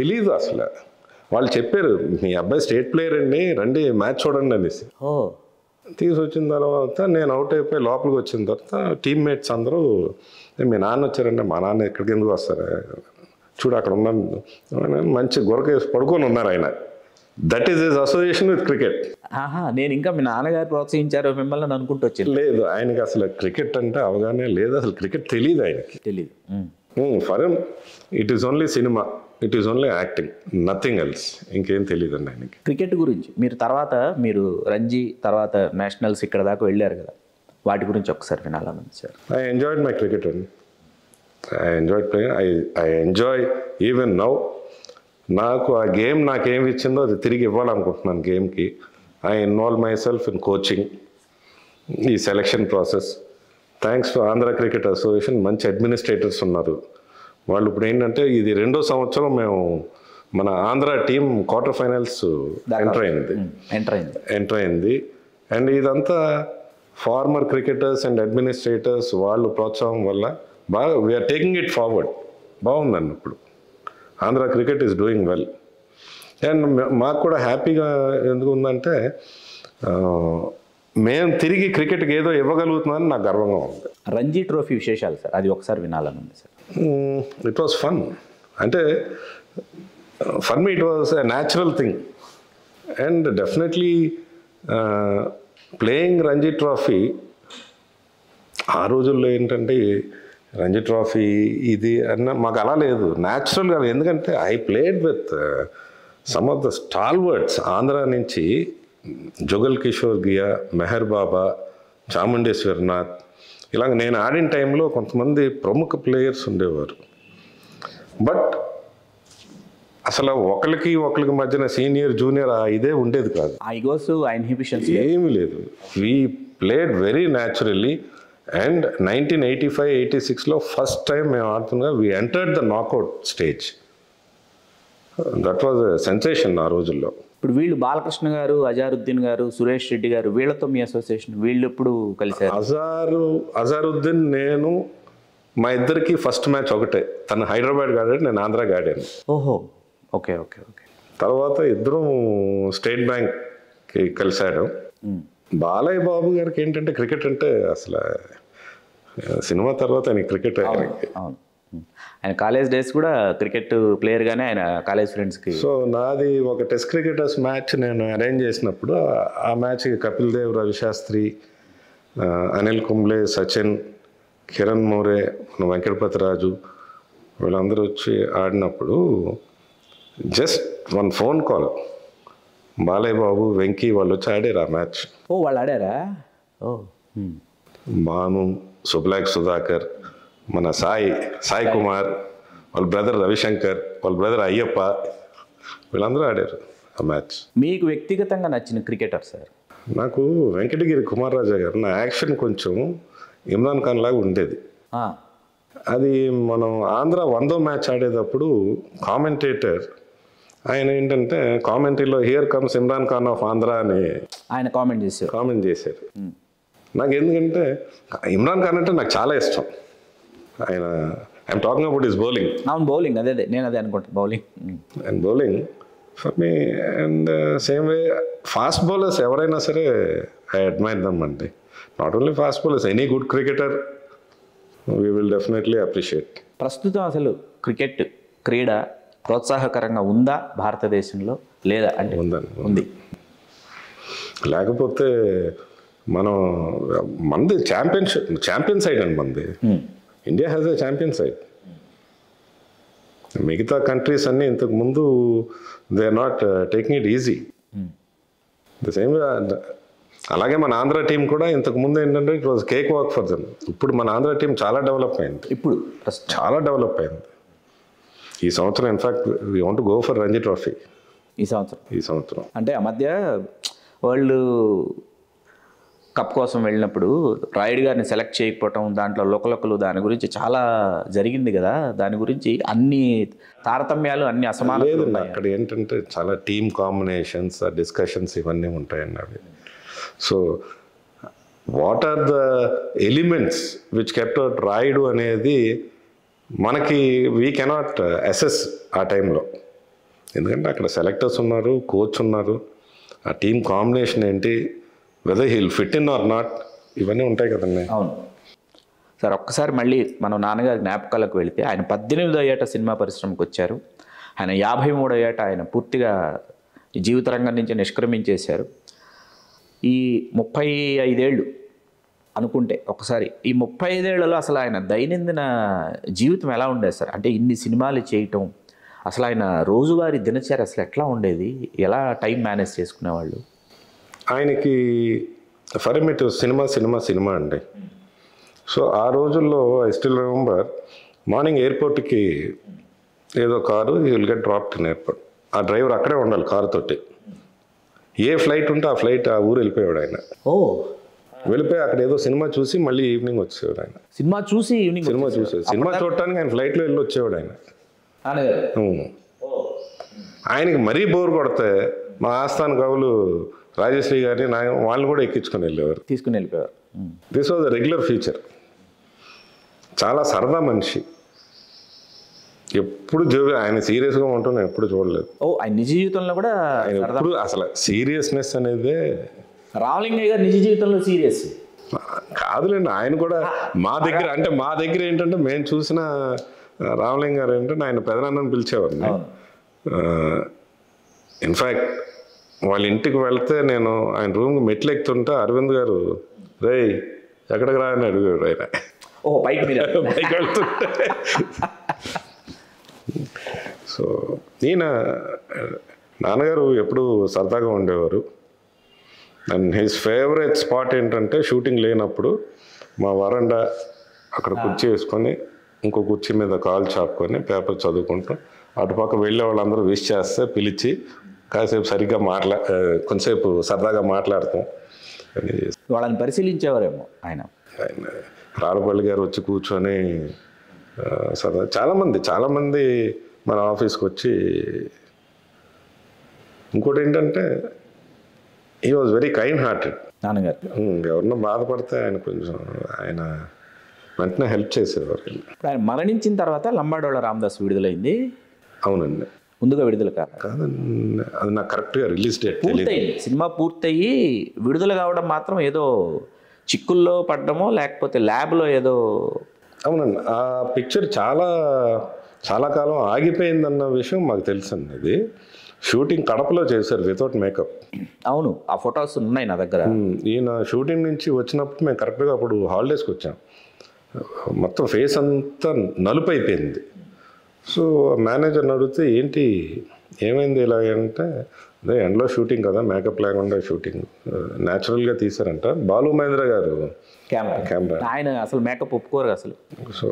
తెలియదు అసలు. వాళ్ళు చెప్పారు మీ అబ్బాయి స్టేట్ ప్లేయర్ అండి, రండి మ్యాచ్ చూడండి అనేసి. తీసుకొచ్చిన తర్వాత నేను అవుట్ అయిపోయి లోపలికి వచ్చిన తర్వాత టీమ్మేట్స్ అందరూ మీ నాన్న వచ్చారంటే, మా నాన్న ఎక్కడికి ఎందుకు వస్తారు, చూడు అక్కడ ఉన్నాను, మంచి గురకేసి పడుకొని ఉన్నారు ఆయన. That is his association with cricket. నేను ఇంకా మీ నాన్నగారు ప్రోత్సహించారు మిమ్మల్ని అనుకుంటూ వచ్చి. లేదు, ఆయనకి అసలు క్రికెట్ అంటే అవగాహన లేదు, అసలు క్రికెట్ తెలియదు ఆయనకి. For him it is only cinema, it is only acting, nothing else. ఇంకేం తెలియదు అండి ఆయనకి. క్రికెట్ గురించి మీరు రంజీ తర్వాత నేషనల్స్ ఇక్కడ దాకా వెళ్ళారు కదా, వాటి గురించి ఒకసారి వినాలని sir. I enjoyed my cricket అండి. I enjoyed playing. I enjoy even now. నాకు ఆ గేమ్ నాకేమి ఇచ్చిందో అది తిరిగి ఇవ్వాలనుకుంటున్నాను గేమ్కి. I involve myself in coaching, ఈ selection process. Thanks to Andhra cricket association, మంచి అడ్మినిస్ట్రేటర్స్ ఉన్నారు. వాళ్ళు ఇప్పుడు ఏంటంటే ఇది 2వ సంవత్సరం మేము మన Andhra team quarter finals enter అయింది. అండ్ ఇదంతా ఫార్మర్ క్రికెటర్స్ అండ్ అడ్మినిస్ట్రేటర్స్ వాళ్ళు ప్రోత్సాహం వల్ల బాగా వీఆర్ టేకింగ్ ఇట్ ఫార్వర్డ్. బాగుందండి. ఇప్పుడు Andhra cricket is doing well. And మాకు కూడా హ్యాపీగా ఎందుకు ఉందంటే మేము తిరిగి క్రికెట్కి ఏదో ఇవ్వగలుగుతున్నామని నాకు గర్వంగా ఉంది. రంజీ ట్రోఫీ విశేషాలు సార్, అది ఒకసారి వినాలని ఉంది సార్. It was fun. అంటే for me it was a natural thing. And definitely playing Ranji trophy ఆ రోజుల్లో ఏంటంటే రంజీ ట్రోఫీ ఇది అన్న మాకు అలా లేదు, న్యాచురల్గా. ఎందుకంటే I played with some of the stalwarts Andhra నుంచి, జుగల్ కిషోర్ గియా, మెహర్ బాబా, చాముండేశ్వరనాథ్. ఇలాగ నేను ఆడిన టైంలో కొంతమంది ప్రముఖ ప్లేయర్స్ ఉండేవారు. బట్ అసలు ఒకరికి మధ్యన సీనియర్ జూనియర్ ఇదే ఉండేది కాదు, ఏమీ లేదు. We played very naturally. And 1985-86లో ఫస్ట్ టైం మేము ఆడుతుండగా we entered the knockout stage. That was a sensation ఆ రోజుల్లో. ఇప్పుడు వీళ్ళు బాలకృష్ణ గారు, అజారుద్దీన్ గారు, సురేష్ రెడ్డి గారు, వీళ్ళతో మీ అసోసియేషన్, వీళ్ళు ఎప్పుడు కలిసారు? అజారుద్దీన్ నేను మా ఇద్దరికి ఫస్ట్ మ్యాచ్ ఒకటే. తను హైదరాబాద్ ఆడాడు, నేను ఆంధ్రాకి ఆడాను. ఓహో, ఓకే ఓకే ఓకే. తర్వాత ఇద్దరం స్టేట్ బ్యాంక్కి కలిశాడు. బాలయ్య బాబు గారికి ఏంటంటే క్రికెట్ అంటే అసలు సినిమా తర్వాత ఆయన క్రికెట్. అవును, ఆయన కాలేజ్ డేస్ కూడా క్రికెట్ ప్లేయర్గానే ఆయన కాలేజ్ ఫ్రెండ్స్కి. సో నాది ఒక టెస్ట్ క్రికెటర్స్ మ్యాచ్ నేను అరేంజ్ చేసినప్పుడు ఆ మ్యాచ్కి కపిల్ దేవ్, రవిశాస్త్రి, అనిల్ కుంబ్లే, సచిన్, కిరణ్ మోరే, వెంకటపతి రాజు వీళ్ళందరూ వచ్చి ఆడినప్పుడు just 1 phone call Balayya Babu, Venky వాళ్ళు వచ్చి ఆడారు ఆ మ్యాచ్. వాళ్ళు ఆడారా? భాను, సుబ్లాక్ సుధాకర్, మన సాయి కుమార్, వాళ్ళ బ్రదర్ రవిశంకర్, వాళ్ళ బ్రదర్ అయ్యప్ప, వీళ్ళందరూ ఆడారు ఆ మ్యాచ్. మీకు వ్యక్తిగతంగా నచ్చిన క్రికెటర్ సార్? నాకు వెంకటగిరి కుమార్ రాజా గారు. నా యాక్షన్ కొంచెం ఇమ్రాన్ ఖాన్ లాగా ఉండేది. అది మనం ఆంధ్ర 100వ మ్యాచ్ ఆడేటప్పుడు కామెంటేటర్ ఆయన ఏంటంటే కామెంటరీలో here comes Imran Khan of Andhra అని ఆయన కామెంట్ చేశారు. నాకు ఎందుకంటే ఇమ్రాన్ ఖాన్ అంటే నాకు చాలా ఇష్టం. ఆయన I'm talking about his bowling. అవును, బౌలింగ్ అదే నేను అదే అనుకుంటాను, bowling. And bowling for me. And same way fast bowlers ఎవరైనా సరే ఐ అడ్మైర్ దమ్ అండి. Not only fast bowlers, any good cricketer we will definitely appreciate. ప్రస్తుతం అసలు క్రికెట్ క్రీడ ప్రోత్సాహకరంగా ఉందా భారతదేశంలో, లేదా అంటే ఉందండి, ఉంది. లేకపోతే మనది ఛాంపియన్ సైడ్ అండి మనది. India has a champion side. మిగతా కంట్రీస్ అన్నీ ఇంతకు ముందు they are not taking it easy. The same. అలాగే మన ఆంధ్ర టీం కూడా ఇంతకు ముందు ఏంటంటే it was cake walk for them. ఇప్పుడు మన ఆంధ్ర టీం చాలా డెవలప్ అయింది, ఇప్పుడు చాలా డెవలప్ అయింది. ఈ సంవత్సరం in fact we want go for Ranji trophy ఈ సంవత్సరం. అంటే ఆ మధ్య వరల్డ్ కప్ కోసం వెళ్ళినప్పుడు రాయుడు గారిని సెలెక్ట్ చేయకపోవటం, దాంట్లో లోకలు దాని గురించి చాలా జరిగింది కదా. దాని గురించి అన్ని తారతమ్యాలు, అన్ని అసమానతలు లేదండి. అక్కడ ఏంటంటే చాలా టీమ్ కాంబినేషన్స్, డిస్కషన్స్ ఇవన్నీ ఉంటాయండి అవి. So what are the elements which kept out Rayudu అనేది మనకి వీ కెనాట్ అసెస్ ఆ టైంలో. ఎందుకంటే అక్కడ సెలెక్టర్స్ ఉన్నారు, కోచ్ ఉన్నారు, ఆ టీమ్ కాంబినేషన్ ఏంటి, whether he'll fit in or not, ఇవన్నీ ఉంటాయి కదండి. అవును సార్. ఒక్కసారి మళ్ళీ మనం నాన్నగారి జ్ఞాపకాలకు వెళితే, ఆయన 18వ ఏట సినిమా పరిశ్రమకు వచ్చారు. ఆయన 53వ ఏట ఆయన పూర్తిగా జీవిత రంగం నుంచి నిష్క్రమించేశారు. ఈ 35 ఏళ్ళు అనుకుంటే ఒకసారి, ఈ 35 ఏళ్లలో అసలు ఆయన దైనందిన జీవితం ఎలా ఉండేది సార్? అంటే ఇన్ని సినిమాలు చేయటం, అసలు ఆయన రోజువారీ దినచర్య అసలు ఎట్లా ఉండేది, ఎలా టైం మేనేజ్ చేసుకునేవాళ్ళు? ఆయనకి ఫర్ సినిమా అండి. సో ఆ రోజుల్లో ఐ స్టిల్ రిమెంబర్, మార్నింగ్ ఎయిర్పోర్ట్కి ఏదో car, you will get dropped in airport. ఆ డ్రైవర్ అక్కడే ఉండాలి కారుతోటి. ఏ ఫ్లైట్ ఉంటే ఆ ఫ్లైట్ ఆ ఊరు వెళ్ళిపోయాడు ఆయన. వెళ్ళిపోయి అక్కడ ఏదో సినిమా చూసి మళ్ళీ ఈవినింగ్ వచ్చేవాడు ఆయన. సినిమా చూడటానికి ఆయన ఫ్లైట్లో వెళ్ళి వచ్చేవాడు ఆయన. ఆయనకి మరీ బోర్ కొడితే మా ఆస్థాన కవులు రాజశ్రీ గారిని వాళ్ళు కూడా ఎక్కించుకొని వెళ్ళేవారు. This was the regular feature. చాలా సరదా మనిషి. ఎప్పుడు ఆయన సీరియస్గా ఉంటాను ఎప్పుడు చూడలేదు. ఆయన నిజ జీవితంలో కూడా ఎప్పుడు అసలు సీరియస్నెస్ అనేదే. రామలింగయ్య గారు నిజ జీవితంలో సీరియస్ కాదులేండి. ఆయన కూడా మా దగ్గర ఏంటంటే మేము చూసిన రామలింగ గారు ఏంటంటే ఆయన పెదనాన్నని పిలిచేవాడిని. ఇన్ఫ్యాక్ట్ వాళ్ళ ఇంటికి వెళ్తే నేను ఆయన రూమ్కి మెట్లు ఎక్కుతుంటే అరవింద్ గారు రేయ్ ఎక్కడికి రా అని అడిగాడు ఆయన. పైకి వెళ్తుంటే. సో ఈయన నాన్నగారు ఎప్పుడు సరదాగా ఉండేవారు. అండ్ హిస్ ఫేవరెట్ స్పాట్ ఏంటంటే షూటింగ్ లేనప్పుడు మా వరండా అక్కడ కుర్చీ వేసుకొని ఇంకో కుర్చీ మీద కాలు చాపుకొని పేపర్ చదువుకుంటాం. అటుపక్క వెళ్ళే వాళ్ళందరూ విష్ చేస్తే పిలిచి కాసేపు సరిగ్గా కొంతసేపు సరదాగా మాట్లాడతాం. వాళ్ళని పరిశీలించేవారేమో ఆయన. రాళ్ళపల్లి గారు వచ్చి కూర్చొని సరదా చాలామంది మన ఆఫీస్కి వచ్చి. ఇంకోటి ఏంటంటే he was very kind hearted నాన్నగారు. ఎవరినో బాధపడితే ఆయన వెంటనే హెల్ప్ చేసేవారు. ఆయన మరణించిన తర్వాత లంబాడోళ్ళ రామదాస్ విడుదలైంది. అవునండి. ముందుగా విడుదల కాదండి, అది నాకు కరెక్ట్గా రిలీజ్ డేట్ పూర్తయింది. సినిమా పూర్తయ్యి విడుదల కావడం మాత్రం ఏదో చిక్కుల్లో పడ్డమో లేకపోతే ల్యాబ్లో ఏదో. అవునండి. ఆ పిక్చర్ చాలా కాలం ఆగిపోయిందన్న విషయం మాకు తెలుసండి. అది షూటింగ్ కడపలో చేశారు వితౌట్ మేకప్. అవును, ఆ ఫొటోస్ ఉన్నాయి నా దగ్గర. ఈయన షూటింగ్ నుంచి వచ్చినప్పుడు మేము కరెక్ట్గా అప్పుడు హాలిడేస్కి వచ్చాం. మొత్తం ఫేస్ అంతా నలుపు అయిపోయింది. సో మేనేజర్ని అడిగితే ఏంటి ఏమైంది ఇలాగంటే, అదే ఎండ్లో షూటింగ్ కదా, మేకప్ లేకుండా షూటింగ్ న్యాచురల్గా తీశారంట. బాలు మహేంద్ర గారు కెమెరా. ఆయన అసలు మేకప్ ఒప్పుకోరు అసలు. సో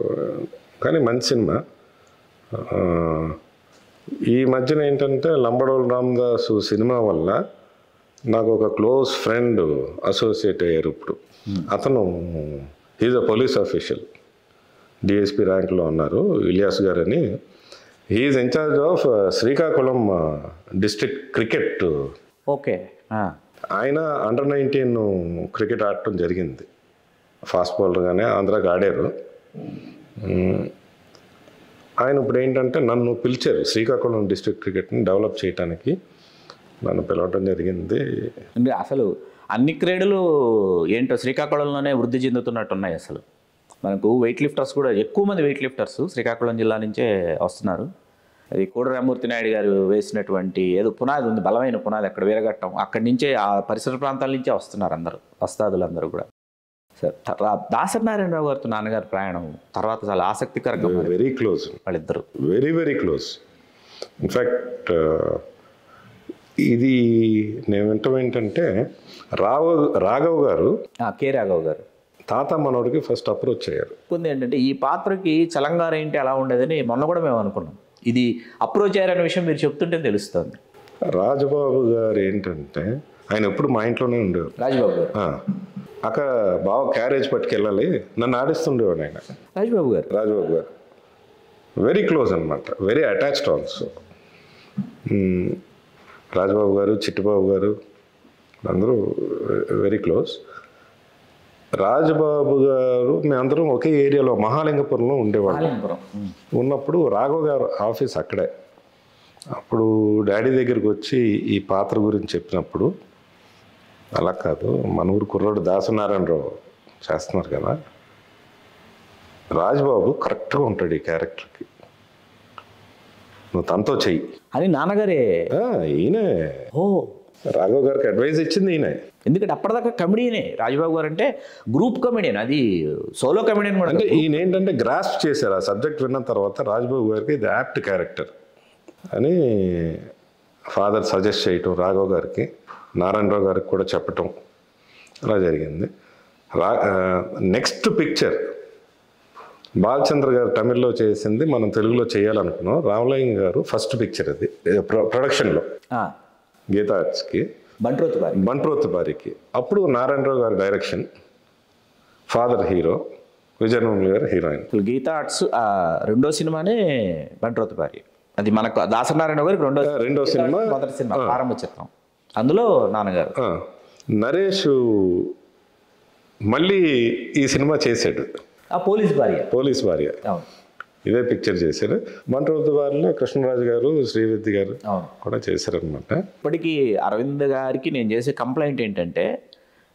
కానీ మంచి సినిమా. ఈ మధ్యన ఏంటంటే లంబడోల్ రామదాసు సినిమా వల్ల నాకు ఒక క్లోజ్ ఫ్రెండ్ అసోసియేట్ అయ్యారు. ఇప్పుడు అతను is a police official, DSP ర్యాంక్లో ఉన్నారు, ఇలియాస్ గారు అని. He's in charge of Srikakulam district cricket. Okay. ఆయన అండర్-19 క్రికెట్ ఆడటం జరిగింది. ఫాస్ట్ బౌలర్గానే ఆంధ్రాకి ఆడారు. ఆయన ఇప్పుడు ఏంటంటే నన్ను పిలిచారు శ్రీకాకుళం డిస్ట్రిక్ట్ క్రికెట్ని డెవలప్ చేయడానికి, నన్ను పిలవటం జరిగింది. అంటే అసలు అన్ని క్రీడలు ఏంటో శ్రీకాకుళంలోనే వృద్ధి చెందుతున్నట్టున్నాయి. అసలు మనకు వెయిట్ లిఫ్టర్స్ కూడా ఎక్కువ మంది వెయిట్ లిఫ్టర్స్ శ్రీకాకుళం జిల్లా నుంచే వస్తున్నారు. అది కోడి రామూర్తి నాయుడు గారు వేసినటువంటి ఏదో పునాది ఉంది, బలమైన పునాది అక్కడ వీరఘట్టం, అక్కడి నుంచే ఆ పరిసర ప్రాంతాల నుంచే వస్తున్నారు అందరూ, వస్తాదులందరూ కూడా. సార్ దాసనారాయణరావు గారితో నాన్నగారి ప్రయాణం తర్వాత చాలా ఆసక్తికరంగా వెరీ క్లోజ్ వాళ్ళిద్దరు, వెరీ క్లోజ్. ఇన్ఫ్యాక్ట్ ఇది నేను వింటాం ఏంటంటే రాఘవ్ గారు, కె రాఘవ్ గారు తాత మనోడికి ఫస్ట్ అప్రోచ్ అయ్యారు. ఉంది ఏంటంటే ఈ పాత్రకి చలంగారు ఏంటి అలా ఉండేదని మొన్న కూడా మేము అనుకున్నాం. ఇది అప్రోచ్ అయ్యారనే విషయం మీరు చెప్తుంటే తెలుస్తుంది. రాజబాబు గారు ఏంటంటే ఆయన ఎప్పుడు మా ఇంట్లోనే ఉండేవారు. రాజబాబు గారు అక్క బాగా క్యారేజ్ పట్టుకెళ్ళాలి, నన్ను ఆడిస్తుండేవాడు ఆయన. రాజబాబు గారు వెరీ క్లోజ్ అనమాట, వెరీ అటాచ్డ్ ఆల్సో. రాజబాబు గారు, చిట్టిబాబు గారు అందరూ వెరీ క్లోజ్. రాజబాబు గారు మేమందరం ఒకే ఏరియాలో మహాలింగపురంలో ఉండేవాళ్ళం. ఉన్నప్పుడు రాఘవ్ గారు ఆఫీస్ అక్కడే. అప్పుడు డాడీ దగ్గరికి వచ్చి ఈ పాత్ర గురించి చెప్పినప్పుడు, అలా కాదు మన ఊరు కుర్రాడు దాసనారాయణరావు చేస్తున్నారు కదా, రాజబాబు కరెక్ట్గా ఉంటాడు ఈ క్యారెక్టర్కి, నువ్వు తనతో చెయ్యి అని నాన్నగారే. ఈయనే రాఘవ్ గారికి అడ్వైజ్ ఇచ్చింది ఈయన. ఎందుకంటే అప్పటిదాకా కమెడియనే రాజబాబు గారు, అంటే గ్రూప్ కమెడియన్, అది సోలో కమెడియన్ కూడా. అంటే ఈయన ఏంటంటే గ్రాస్ప్ చేశారు ఆ సబ్జెక్ట్ విన్న తర్వాత, రాజబాబు గారికి ఇది యాప్ట్ క్యారెక్టర్ అని ఫాదర్ సజెస్ట్ చేయటం, రాఘవ్ గారికి నారాయణరావు గారికి కూడా చెప్పటం, అలా జరిగింది. నెక్స్ట్ పిక్చర్ బాలచంద్ర గారు తమిళ్లో చేసింది మనం తెలుగులో చేయాలనుకున్నాం. రామలింగ గారు ఫస్ట్ పిక్చర్ అది ప్రొడక్షన్లో గీతా ఆర్ట్స్కి, బంట్రోతుబారికి. అప్పుడు నారాయణరావు గారి డైరెక్షన్, ఫాదర్ హీరో, విజయనగరం గారు హీరోయిన్. గీతా ఆర్ట్స్ రెండో సినిమానే బంట్రోతుబారి, అది మనకు దాసనారాయణ గారికి రెండో సినిమా, మొదటి సినిమా ప్రారంభ చిత్రం, అందులో నాన్నగారు. నరేష్ మళ్ళీ ఈ సినిమా చేశాడు, పోలీస్ భార్య, ఇదే పిక్చర్ చేశారు. బంట్రోతుబారిలో కృష్ణరాజు గారు, శ్రీవిద్య గారు కూడా చేశారనమాట. ఇప్పటికీ అరవింద్ గారికి నేను చేసే కంప్లైంట్ ఏంటంటే,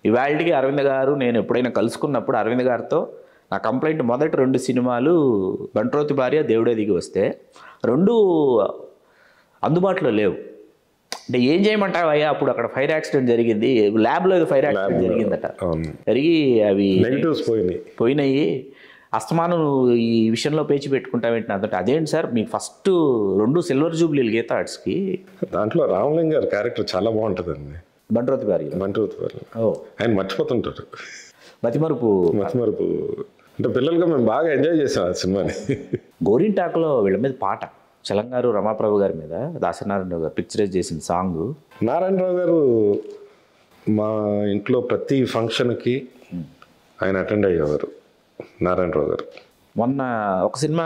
ఇవాళకి అరవింద్ గారు నేను ఎప్పుడైనా కలుసుకున్నప్పుడు అరవింద్ గారితో నా కంప్లైంట్, మొదటి 2 సినిమాలు బంట్రోతు భార్య, దేవుడే దిగి వస్తే 2 అందుబాటులో లేవు. అంటే ఏం చేయమంటావు అయ్యా, అప్పుడు అక్కడ ఫైర్ యాక్సిడెంట్ జరిగింది, ల్యాబ్లో ఏదో ఫైర్ యాక్సిడెంట్ జరిగిందట, జరిగి అవి పోయినాయి, అస్తమానం ఈ విషయంలో పేచి పెట్టుకుంటామేంటి నాతో. అదేంటి సార్ మీకు ఫస్ట్ 2 సిల్వర్ జూబ్లీలు గీతా ఆర్ట్స్కి, దాంట్లో రామలింగ గారి క్యారెక్టర్ చాలా బాగుంటుందండి. బంట్రోతు భార్య ఆయన మర్చిపోతుంటారు, మతిమరుపు అంటే పిల్లలుగా మేము బాగా ఎంజాయ్ చేసాం ఆ సినిమాని. గోరింటాకులో వీళ్ళ మీద పాట, చలంగారు రమాప్రభు గారి మీద దాసనారాయణరావు గారు పిక్చరైజ్ చేసిన సాంగ్. నారాయణరావు గారు మా ఇంట్లో ప్రతి ఫంక్షన్కి ఆయన అటెండ్ అయ్యేవారు. నారాయణరావు గారు మొన్న ఒక సినిమా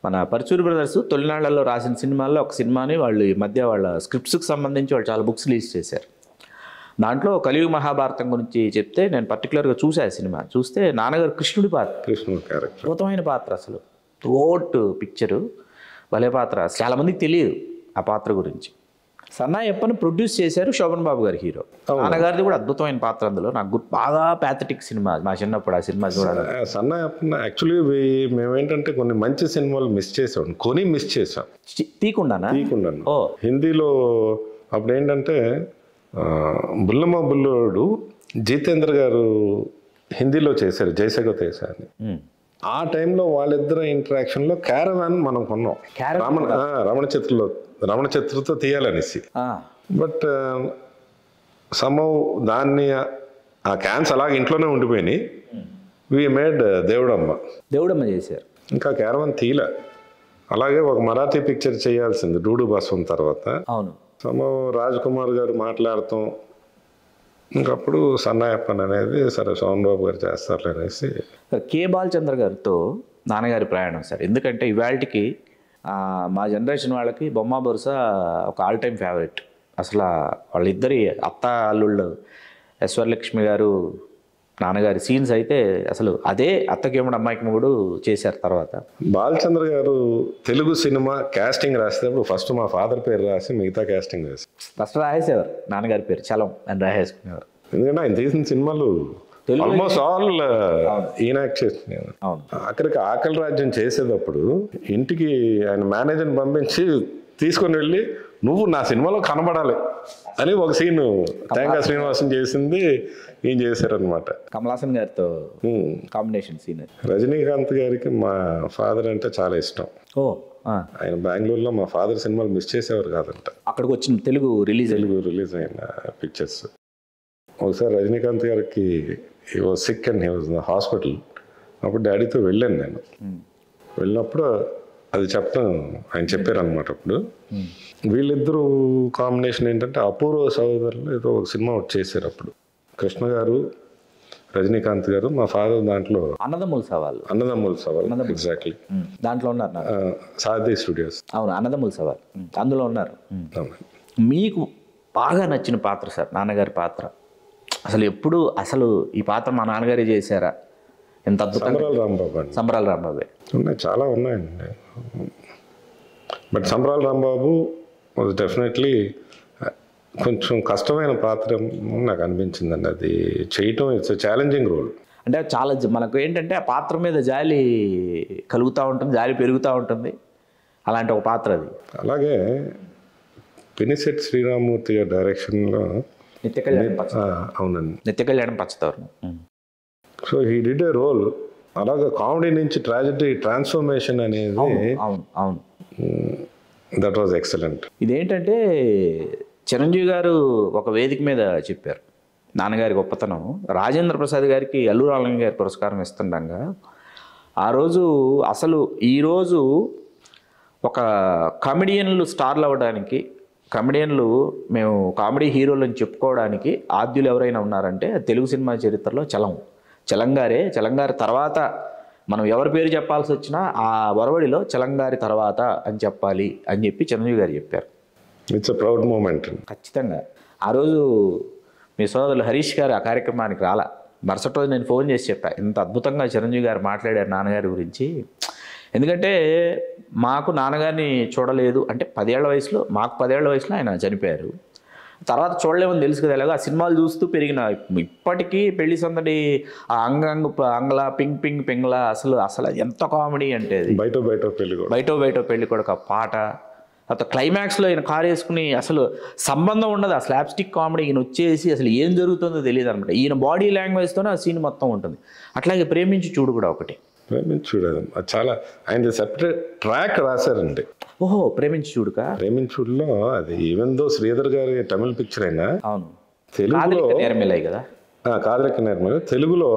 మన పరుచూరి బ్రదర్స్ తొలినాళ్లలో రాసిన సినిమాల్లో ఒక సినిమాని వాళ్ళు ఈ మధ్య వాళ్ళ స్క్రిప్ట్స్కి సంబంధించి వాళ్ళు చాలా బుక్స్ రిలీజ్ చేశారు. దాంట్లో కలియుగ మహాభారతం గురించి చెప్తే నేను పర్టికులర్గా చూసాను సినిమా. చూస్తే నాన్నగారు కృష్ణుడి పాత్ర, అద్భుతమైన పాత్ర, అసలు త్రూఅవుట్ పిక్చరు భలే పాత్ర. చాలామందికి తెలియదు ఆ పాత్ర గురించి. సన్నాయప్పని ప్రొడ్యూస్ చేశారు శోభన్ బాబు గారి హీరో. నాన్నగారిది కూడా అద్భుతమైన పాత్ర అందులో. నాకు బాగా ప్యాథటిక్ సినిమా మా చిన్నప్పుడు ఆ సినిమా చూడాలి. సన్నాయప్ప యాక్చువల్లీ మేమేంటంటే కొన్ని మంచి సినిమాలు మిస్ చేసాం, మిస్ చేసాం తీయకుండా. హిందీలో అప్పుడు ఏంటంటే బుల్లమ్మ బుల్లోడు జితేంద్ర గారు హిందీలో చేశారు, జైసగో తేసా అని. ఆ టైంలో వాళ్ళిద్దరు ఇంటరాక్షన్లో క్యారవాన్ మనం కొన్నాం, రమణ చిత్రతో తీయాలనేసి. బట్ సమ్హౌ దాన్ని ఆ క్యాన్స్ అలాగే ఇంట్లోనే ఉండిపోయినాయి. వి మేడ్ దేవుడమ్మ చేశారు. ఇంకా క్యారవాన్ తీయలే. అలాగే ఒక మరాఠీ పిక్చర్ చేయాల్సింది డూడు బస్వం తర్వాత. అవును, సమ్హౌ రాజ్ కుమార్ గారు మాట్లాడతాం. ఇంకప్పుడు సన్నాయప్పన్ అనేది సరే సోమన్ బాబు గారు చేస్తారు అనేసి. కె బాలచంద్ర గారితో నాన్నగారి ప్రయాణం సార్. ఎందుకంటే ఇవాళకి మా జనరేషన్ వాళ్ళకి బొమ్మ బొరుస ఒక ఆల్ టైమ్ ఫేవరెట్. అసలు వాళ్ళిద్దరి అత్త అల్లుళ్ళు, ఐశ్వర్యలక్ష్మి గారు, నాన్నగారి సీన్స్ అయితే అసలు అదే అత్తకేముడు అమ్మాయికి మొగుడు చేశారు తర్వాత. బాలచంద్ర గారు తెలుగు సినిమా కాస్టింగ్ రాసేటప్పుడు ఫస్ట్ మా ఫాదర్ పేరు రాసి మిగతా కాస్టింగ్ రాసి ఫస్ట్ రాసేవారు నాన్నగారి పేరు చలం అని రాసేసుకునేవారు. ఎందుకంటే ఆయన తీసిన సినిమాలు ఆల్మోస్ట్ ఆల్ ఈయన యాక్ట్ చేస్తున్నాను. అవును. అక్కడికి ఆకలి రాజ్యం చేసేటప్పుడు ఇంటికి ఆయన మేనేజర్ని పంపించి తీసుకొని వెళ్ళి నువ్వు నా సినిమాలో కనబడాలి అని ఒక సీన్ తేంగా శ్రీనివాసన్ చేసింది ఏం చేశారనమాట. కమల్ హాసన్ గారితో కాంబినేషన్ సీన్. రజనీకాంత్ గారికి మా ఫాదర్ అంటే చాలా ఇష్టం. ఓ ఆయన బెంగళూరులో మా ఫాదర్ సినిమాలు మిస్ చేసేవారు కాదంట. అక్కడికి వచ్చిన తెలుగు రిలీజ్ అయిన పిక్చర్స్. ఒకసారి రజనీకాంత్ గారికి he was sick and he was hospital. అప్పుడు డాడీతో వెళ్ళాను నేను. వెళ్ళినప్పుడు అది చెప్పడం ఆయన చెప్పారు అనమాట. అప్పుడు వీళ్ళిద్దరూ కాంబినేషన్ ఏంటంటే అపూర్వ సహోదరులు ఏదో ఒక సినిమా చేశారు అప్పుడు. కృష్ణ గారు, రజనీకాంత్ గారు, మా ఫాదర్ దాంట్లో అన్నదమ్ముల సవాల్ ఎగ్జాక్ట్లీ దాంట్లో ఉన్నారు. సారథి స్టూడియోస్. అవును, అన్నదమ్ముల సవాల్ అందులో ఉన్నారు. మీకు బాగా నచ్చిన పాత్ర సార్ నాన్నగారి పాత్ర? అసలు ఎప్పుడు అసలు ఈ పాత్ర మా నాన్నగారే చేశారా? ఎంత అద్భుతంగా. సంబరాల రాంబాబు ఉన్నాయి, చాలా ఉన్నాయండి. బట్ సంబరాల రాంబాబు వాజ్ డెఫినెట్లీ కొంచెం కష్టమైన పాత్ర నాకు అనిపించిందండి. అది చేయటం ఇట్స్ ఛాలెంజింగ్ రోల్. అంటే చాలా మనకు ఏంటంటే ఆ పాత్ర మీద జాలి కలుగుతూ ఉంటుంది, జాలి పెరుగుతూ ఉంటుంది. అలాంటి ఒక పాత్ర అది. అలాగే పినిశెట్టి శ్రీరామూర్తి గారి డైరెక్షన్లో అవునండి Nitya Kalyanam Pachchatoranam. So he did a role. అలాగే కామెడీ నుంచి ట్రాజెడీ ట్రాన్స్ఫర్మేషన్ అనేది అవును దట్ వాజ్ ఎక్సలెంట్. ఇదేంటంటే చిరంజీవి గారు ఒక వేదిక మీద చెప్పారు నాన్నగారి గొప్పతనం. రాజేంద్ర ప్రసాద్ గారికి అల్లు రామలింగ గారి పురస్కారం ఇస్తుండగా ఆ రోజు అసలు ఈరోజు ఒక కామెడియన్లు స్టార్లు అవ్వడానికి, కామెడియన్లు మేము కామెడీ హీరోలని చెప్పుకోవడానికి ఆద్యులు ఎవరైనా ఉన్నారంటే తెలుగు సినిమా చరిత్రలో చలంగారే. చలంగారి తర్వాత మనం ఎవరి పేరు చెప్పాల్సి వచ్చినా ఆ వరవడిలో చలంగారి తర్వాత అని చెప్పాలి అని చెప్పి చిరంజీవి గారు చెప్పారు. It's a proud moment. ఖచ్చితంగా. ఆ రోజు మీ సోదరులు హరీష్ గారు ఆ కార్యక్రమానికి రాలా. మరుసటి రోజు నేను ఫోన్ చేసి చెప్పా, ఇంత అద్భుతంగా చిరంజీవి గారు మాట్లాడారు నాన్నగారి గురించి. ఎందుకంటే మాకు నాన్నగారిని చూడలేదు అంటే 10 ఏళ్ల వయసులో, మాకు 10 ఏళ్ల వయసులో ఆయన చనిపోయారు. తర్వాత చూడలేమని తెలుసు కదా. ఎలాగో ఆ సినిమాలు చూస్తూ పెరిగిన ఇప్పటికీ పెళ్లి సందడి, ఆ అంగళ పింగ్ పింగ్ పింగ్ల అసలు ఎంత కామెడీ అంటే అది. బయట పెళ్లి కూడా ఒక పాట. తర్వాత క్లైమాక్స్లో ఈయన కారు వేసుకుని అసలు సంబంధం ఉండదు, ఆ స్లాప్స్టిక్ కామెడీ. ఈయన వచ్చేసి అసలు ఏం జరుగుతుందో తెలియదు అనమాట. ఈయన బాడీ లాంగ్వేజ్తోనే ఆ సీన్ మొత్తం ఉంటుంది. అట్లాగే ప్రేమించి చూడు కూడా ఒకటి. ప్రేమించి చూడదు చాలా ఆయన సెపరేట్ ట్రాక్ రాశారండి. ఓహో, ప్రేమించి చూడుకా. ప్రేమించి చూడులో అది ఈవెన్ దో శ్రీధర్ గారి తమిళ పిక్చర్ అయినా అవును తెలుగులో నేర్మిలై కదా. కాదలిక నేర్మిలై తెలుగులో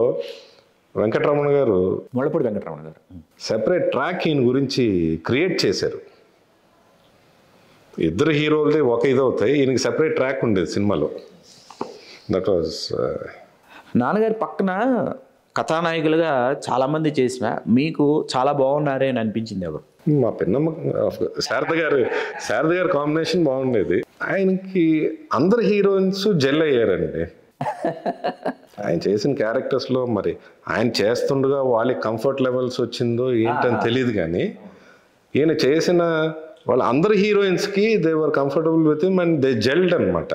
వెంకటరమణ గారు, ముళ్ళపూడి వెంకటరమణ గారు సెపరేట్ ట్రాక్ ఈయన గురించి క్రియేట్ చేశారు. ఇద్దరు హీరోలది ఒక ఇది అవుతాయి, ఈయనకి సెపరేట్ ట్రాక్ ఉండేది సినిమాలో. దట్ వాజ్ నాన్నగారి పక్కన కథానాయకులుగా చాలామంది చేసిన మీకు చాలా బాగున్నారే అని అనిపించింది ఎవరు? మా పిన్నమ్మ. శారద గారు కాంబినేషన్ బాగుండేది. ఆయనకి అందరు హీరోయిన్స్ జెల్ అయ్యారండి. ఆయన చేసిన క్యారెక్టర్స్లో మరి ఆయన చేస్తుండగా వాళ్ళకి కంఫర్ట్ లెవెల్స్ వచ్చిందో ఏంటని తెలియదు, కానీ ఈయన చేసిన వాళ్ళ అందరు హీరోయిన్స్కి they were comfortable with him and they gelled అనమాట.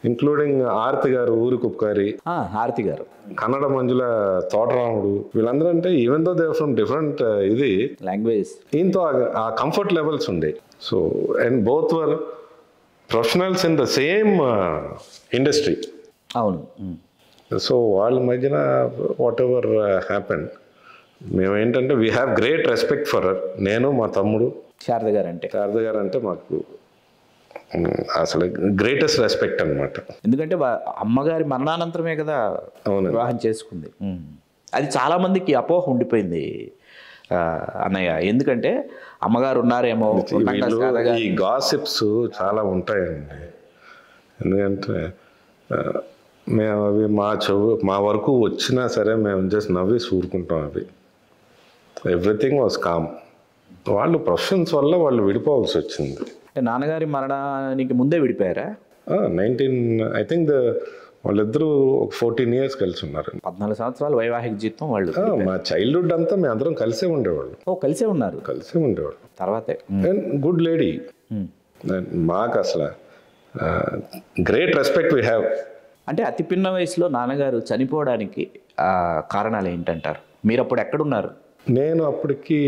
ఇంక్లూడింగ్ ఆరతి గారు, ఊరి కుప్కారి, ఆరతి గారు, కన్నడ మంజుల, తోటరాముడు, వీళ్ళందరూ అంటే even though they from different ఇది లాంగ్వేజ్, దీంతో ఆ కంఫర్ట్ లెవెల్స్ ఉండే. So and both were professionals in the same industry. అవును. సో వాళ్ళ మధ్యన వాట్ ఎవర్ హ్యాపెన్, మేము ఏంటంటే we have great respect for her. నేను, మా తమ్ముడు. శారద గారు అంటే మాకు అసలు గ్రేటెస్ట్ రెస్పెక్ట్ అనమాట. ఎందుకంటే అమ్మగారి మరణానంతరమే కదా వివాహం చేసుకుంది. అది చాలామందికి అపోహ ఉండిపోయింది అన్నయ్య. ఎందుకంటే అమ్మగారు ఉన్నారేమో, ఈ గాసిప్స్ చాలా ఉంటాయండి. ఎందుకంటే మేము అవి మా వరకు వచ్చినా సరే మేము జస్ట్ నవ్వి ఊరుకుంటాం. అవి ఎవ్రీథింగ్ వాజ్ కామ్. వాళ్ళు ప్రొఫెషన్స్ వల్ల వాళ్ళు విడిపోవాల్సి వచ్చింది. అంటే నాన్నగారి మరణానికి ముందే విడిపోయారా? 19 ఐ థింక్ వాళ్ళిద్దరూ ఒక 14 years కలిసి ఉన్నారు. 14 సంవత్సరాలు వైవాహిక జీవితం వాళ్ళు. మా చైల్డ్హుడ్ అంతా మేము అందరం కలిసే ఉండేవాళ్ళు. కలిసే ఉన్నారు. కలిసే ఉండేవాళ్ళు. తర్వాతే అండ్ గుడ్ లేడీ. మాకు అసలు గ్రేట్ రెస్పెక్ట్ వీ హ్యావ్. అంటే అతి పిన్న వయసులో నాన్నగారు చనిపోవడానికి కారణాలు ఏంటంటారు? మీరు అప్పుడు ఎక్కడున్నారు? నేను అప్పటికి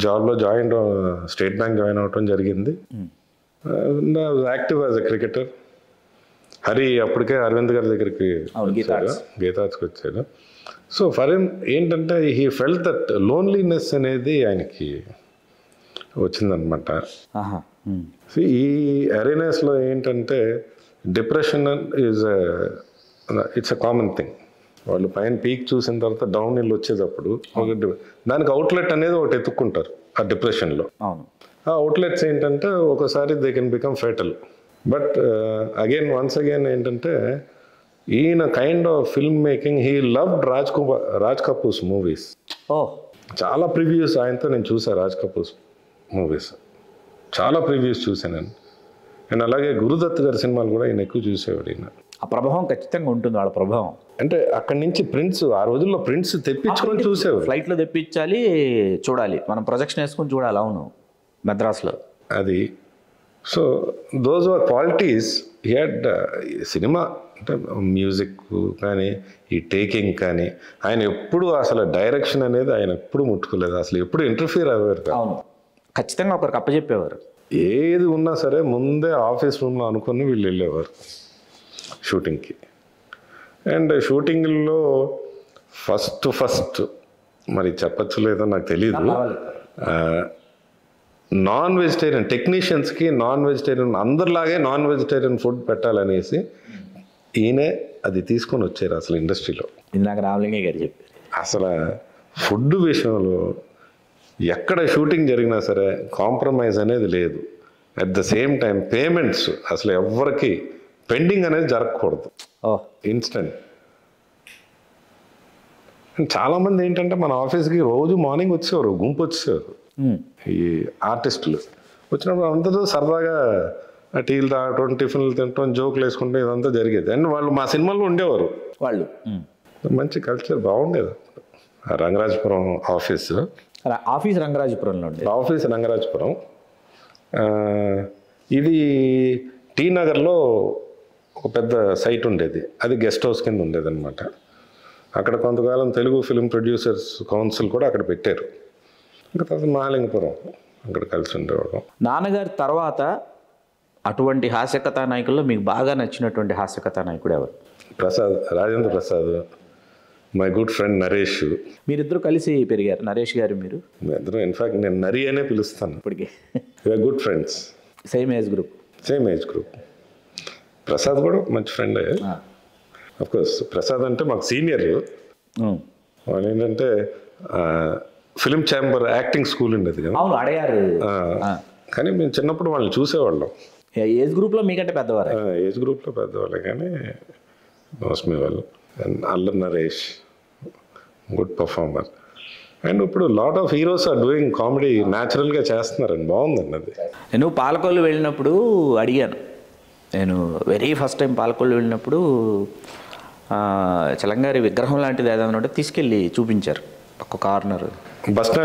జాబ్లో స్టేట్ బ్యాంక్ జాయిన్ అవ్వటం జరిగింది. Active as a cricketer. Hari అప్పటికే అరవింద్ గారి దగ్గరికి గీతార్స్కి వచ్చాడు. సో ఫర్ హిమ్ ఏంటంటే హీ ఫెల్ట్ దట్ లోన్లీనెస్ అనేది ఆయనకి వచ్చిందనమాట. సో ఈ అరేనెస్లో ఏంటంటే depression it's a common thing. వాళ్ళు పైన పీక్ చూసిన తర్వాత డౌన్ హిల్ వచ్చేటప్పుడు దానికి అవుట్లెట్ అనేది ఒకటి ఎత్తుక్కుంటారు ఆ డిప్రెషన్లో. ఆ అవుట్లెట్స్ ఏంటంటే ఒకసారి they can become fatal. But once again ఏంటంటే ఈయన kind of film making he loved Raj Kapoors movies. చాలా ప్రివ్యూస్ ఆయనతో నేను చూసాను. రాజ్ కపూర్స్ మూవీస్ చాలా ప్రివ్యూస్ చూసాను నేను. అండ్ అలాగే గురుదత్ గారి సినిమాలు కూడా ఈయన ఎక్కువ చూసేవాడు. ఈయన ఆ ప్రభావం ఖచ్చితంగా ఉంటుంది. వాళ్ళ ప్రభావం అంటే అక్కడి నుంచి ప్రింట్స్, ఆ రోజుల్లో ప్రింట్స్ తెప్పించుకొని చూసేవాడు. ఫ్లైట్లో తెప్పించాలి, చూడాలి, మనం ప్రొజెక్షన్ వేసుకొని చూడాలి. అవును, మద్రాసులో అది. So those are qualities he had. Cinema అంటే మ్యూజిక్ కానీ ఈ టేకింగ్ కానీ ఆయన ఎప్పుడు అసలు డైరెక్షన్ అనేది ఆయన ఎప్పుడు ముట్టుకోలేదు. అసలు ఎప్పుడు ఇంటర్ఫియర్ అవ్వరు. అవును, ఖచ్చితంగా ఒకరికి అప్పచెప్పేవారు. ఏది ఉన్నా సరే ముందే ఆఫీస్ రూమ్లో అనుకుని వీళ్ళు వెళ్ళేవారు షూటింగ్కి. అండ్ షూటింగ్లో ఫస్ట్ మరి చెప్పచ్చు లేదో నాకు తెలీదు, నాన్ వెజిటేరియన్ టెక్నీషియన్స్కి నాన్ వెజిటేరియన్ అందరిలాగే నాన్ వెజిటేరియన్ ఫుడ్ పెట్టాలనేసి ఈయనే అది తీసుకొని వచ్చారు అసలు ఇండస్ట్రీలో. ఇందాక రామలింగయ్య గారు చెప్పారు. అసలు ఫుడ్ విషయంలో ఎక్కడ షూటింగ్ జరిగినా సరే కాంప్రమైజ్ అనేది లేదు. At the same time payments అసలు ఎవరికి పెండింగ్ అనేది జరగకూడదు. ఇన్స్టెంట్. చాలామంది ఏంటంటే మన ఆఫీస్కి రోజు మార్నింగ్ వచ్చేవారు, గుంపు వచ్చేవారు ఈ ఆర్టిస్టులు. వచ్చినప్పుడు అందరూ సరదాగా టీలు తాగటం, టిఫిన్లు తినటం, జోకులు వేసుకుంటే ఇదంతా జరిగేది. అండ్ వాళ్ళు మా సినిమాల్లో ఉండేవారు. వాళ్ళు మంచి కల్చర్ బాగుండేది. రంగరాజపురం ఆఫీస్ రంగరాజపురంలో ఉండేది. ఆఫీస్ రంగరాజపురం. ఇది టీ నగర్లో ఒక పెద్ద సైట్ ఉండేది. అది గెస్ట్ హౌస్ కింద ఉండేది అనమాట. అక్కడ కొంతకాలం తెలుగు ఫిల్మ్ ప్రొడ్యూసర్స్ కౌన్సిల్ కూడా అక్కడ పెట్టారు. ఇంకా తర్వాత మహాలింగపురం అక్కడ కలిసి ఉండేవాడు. నాన్నగారి తర్వాత అటువంటి హాస్యకథా నాయకుల్లో మీకు బాగా నచ్చినటువంటి హాస్యకథా నాయకుడు ఎవరు? Rajendra Prasad, my good friend Naresh. మీరిద్దరు కలిసి పెరిగారు. నరేష్ గారు మీరు? ఇద్దరు ఇన్ఫాక్ట్ నేను నరి అనే పిలుస్తాను ఇప్పటికీ. Good friends. Same age group. Prasad కూడా మంచి ఫ్రెండ్. అఫ్కోర్స్ ప్రసాద్ అంటే మాకు సీనియర్. వాళ్ళు ఏంటంటే ఫిలిం ఛాంబర్ యాక్టింగ్ స్కూల్ ఉండేది కదా. అవును, అడగారు. కానీ మేము చిన్నప్పుడు వాళ్ళని చూసేవాళ్ళం. ఏజ్ గ్రూప్లో మీకంటే పెద్దవారు? ఏజ్ గ్రూప్లో పెద్దవాళ్ళే కానీ మోస్ట్లీ వాళ్ళు. And Allari Naresh good performer. And ఇప్పుడు lot of heroes are doing comedy న్యాచురల్గా చేస్తున్నారండి. బాగుందండి అది. నేను పాలకొల్లు వెళ్ళినప్పుడు అడిగాను. నేను వెరీ ఫస్ట్ టైం పాలకొల్లు వెళ్ళినప్పుడు చలంగారి విగ్రహం లాంటిది ఏదైనా ఉంటే తీసుకెళ్ళి చూపించారు ఒక కార్నర్. Bus stand